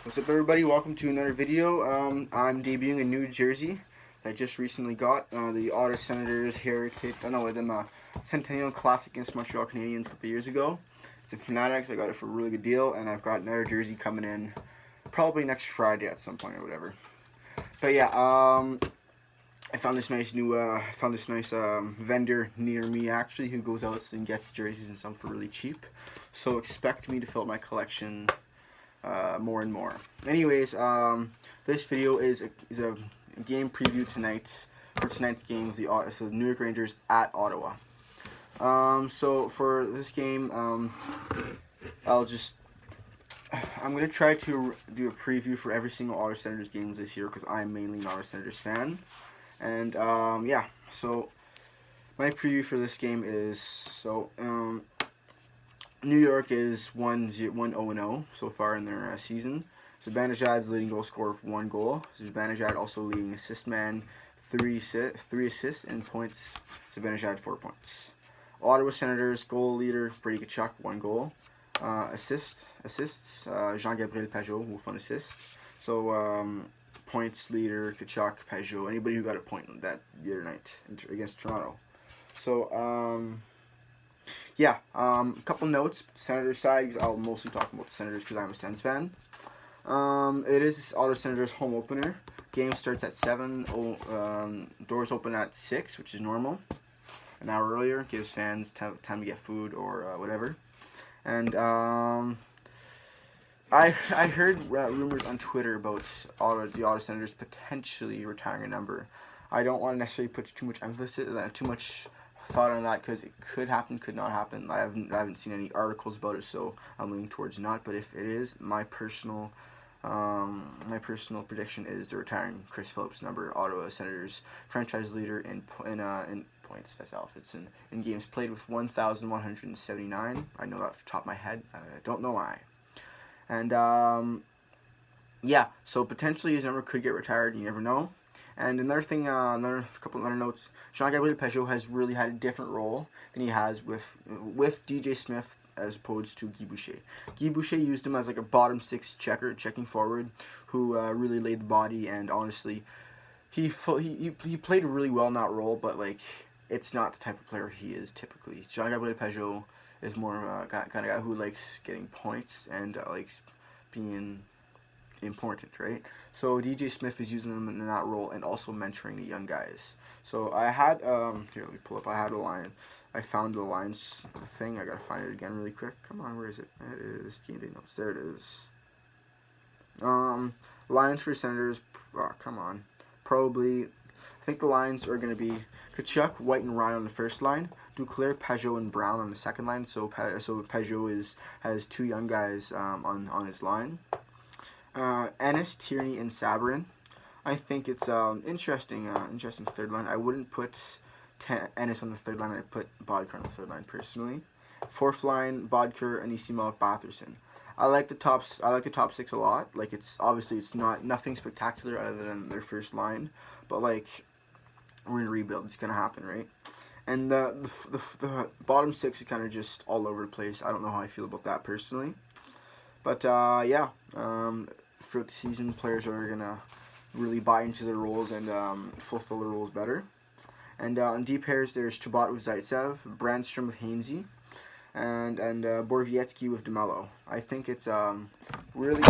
What's up, everybody? Welcome to another video. I'm debuting a new jersey that I just recently got. The Ottawa Senators Heritage, Centennial Classic against Montreal Canadiens a couple years ago. It's a Fanatics. I got it for a really good deal, and I've got another jersey coming in probably next Friday at some point or whatever. But yeah, I found this nice vendor near me actually who goes out and gets jerseys and stuff for really cheap. So expect me to fill up my collection more and more. Anyways, this video is a game preview tonight for tonight's game with the New York Rangers at Ottawa. So for this game, I'm gonna try to do a preview for every single Ottawa Senators games this year because I'm mainly an Ottawa Senators fan. And yeah, so my preview for this game is New York is 1-0 so far in their season. Zibanejad's leading goal scorer for 1 goal. Zibanejad also leading assist man, 3 assists, and points. Zibanejad 4 points. Ottawa Senators goal leader Brady Tkachuk 1 goal. Assists Jean-Gabriel Pageau with 1 assist. So points leader Tkachuk, Pageau, anybody who got a point that the other night against Toronto. So yeah, a couple notes. Senators side, because I'll mostly talk about the Senators because I'm a Sens fan. It is Ottawa Senators home opener. Game starts at 7. Doors open at 6, which is normal. An hour earlier gives fans time to get food or whatever. And I heard rumors on Twitter about the Ottawa Senators potentially retiring a number. I don't want to necessarily put too much emphasis, too much thought on that because it could happen, could not happen. I haven't seen any articles about it, so I'm leaning towards not. But if it is, my personal prediction is they're retiring Chris Phillips' number, Ottawa Senators franchise leader in points. That's Alfred's in games played with 1,179. I know that off the top of my head. I don't know why. And yeah, so potentially his number could get retired. You never know. And another thing, couple other notes. Jean-Gabriel Pageau has really had a different role than he has with DJ Smith as opposed to Guy Boucher. Guy Boucher used him as like a bottom 6 checking forward who really laid the body, and honestly, he played really well in that role, but like it's not the type of player he is typically. Jean-Gabriel Pageau is more kind of guy who likes getting points and likes being important, right? So DJ Smith is using them in that role and also mentoring the young guys. So I had here, let me pull up. I had a line. I found the lines thing. I gotta find it again really quick. Come on, where is it? It is game day notes. There it is. Lines for Senators. Oh, come on. Probably. I think the lines are gonna be Tkachuk, White, and Ryan on the first line. Duclair, Pageau, and Brown on the second line. So Pageau has 2 young guys on his line. Ennis, Tierney, and Sabrin. I think it's interesting third line. I wouldn't put Ennis on the third line. I'd put Bodker on the third line personally. Fourth line, Bodker, Anisimov, Batherson. I like the top 6 a lot. Like it's nothing spectacular other than their first line, but like we're in a rebuild. It's gonna happen, right? And the bottom 6 is kind of just all over the place. I don't know how I feel about that personally, but yeah. Throughout the season, players are gonna really buy into their roles and fulfill their roles better. And on deep pairs, there's Chabot with Zaitsev, Brandstrom with Hainsey, and Borowiecki with DeMello. I think it's really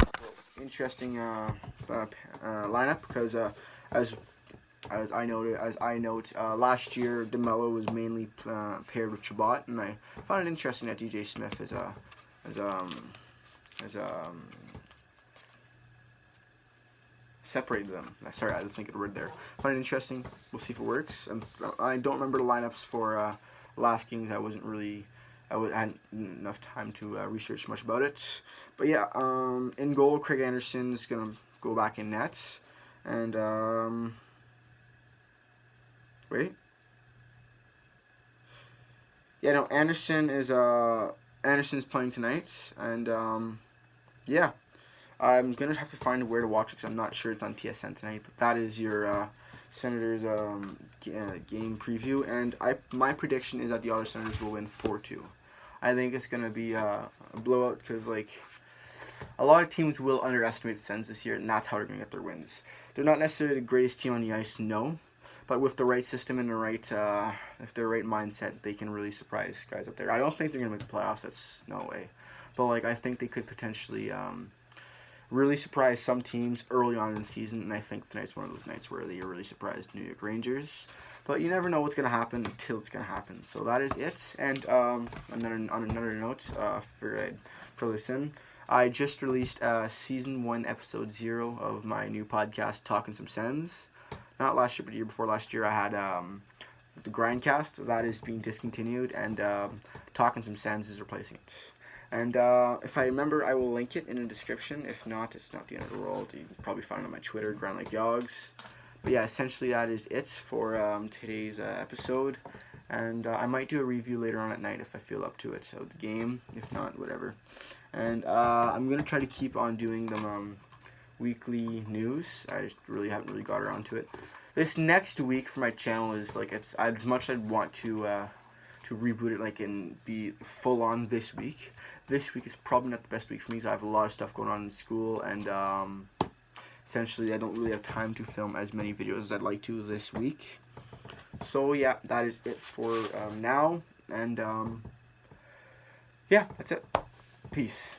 interesting lineup because as I note, last year DeMello was mainly paired with Chabot, and I found it interesting that DJ Smith is separated them. Sorry, I didn't think of the word there. Find it interesting. We'll see if it works. I don't remember the lineups for last games. I hadn't enough time to research much about it. But yeah, in goal, Craig Anderson's gonna go back in net, and wait. Yeah, no, Anderson's playing tonight, and yeah. I'm going to have to find where to watch it because I'm not sure it's on TSN tonight. But that is your Senators game preview. And my prediction is that the Ottawa Senators will win 4-2. I think it's going to be a blowout because, like, a lot of teams will underestimate the Sens this year, and that's how they're going to get their wins. They're not necessarily the greatest team on the ice, no, but with the right system and the right, if the right mindset, they can really surprise guys up there. I don't think they're going to make the playoffs. That's no way. But like I think they could potentially really surprise some teams early on in the season, and I think tonight's one of those nights where they really surprised New York Rangers. But you never know what's going to happen until it's going to happen. So that is it. And on another note, for listen, I just released season 1, episode 0 of my new podcast, Talking Some Sens. Not last year, but the year before last year, I had the Grindcast. That is being discontinued, and Talking Some Sens is replacing it. And if I remember, I will link it in the description. If not, it's not the end of the world. You can probably find it on my Twitter, Grind Like Yogs. But yeah, essentially that is it for today's episode. And I might do a review later on at night if I feel up to it of the game. If not, whatever. And I'm going to try to keep on doing them weekly news. I just haven't really got around to it. This next week for my channel is like, it's as much as I'd want to reboot it like and be full on this week. This week is probably not the best week for me because I have a lot of stuff going on in school, and essentially I don't really have time to film as many videos as I'd like to this week. So yeah, that is it for now, and yeah, that's it. Peace.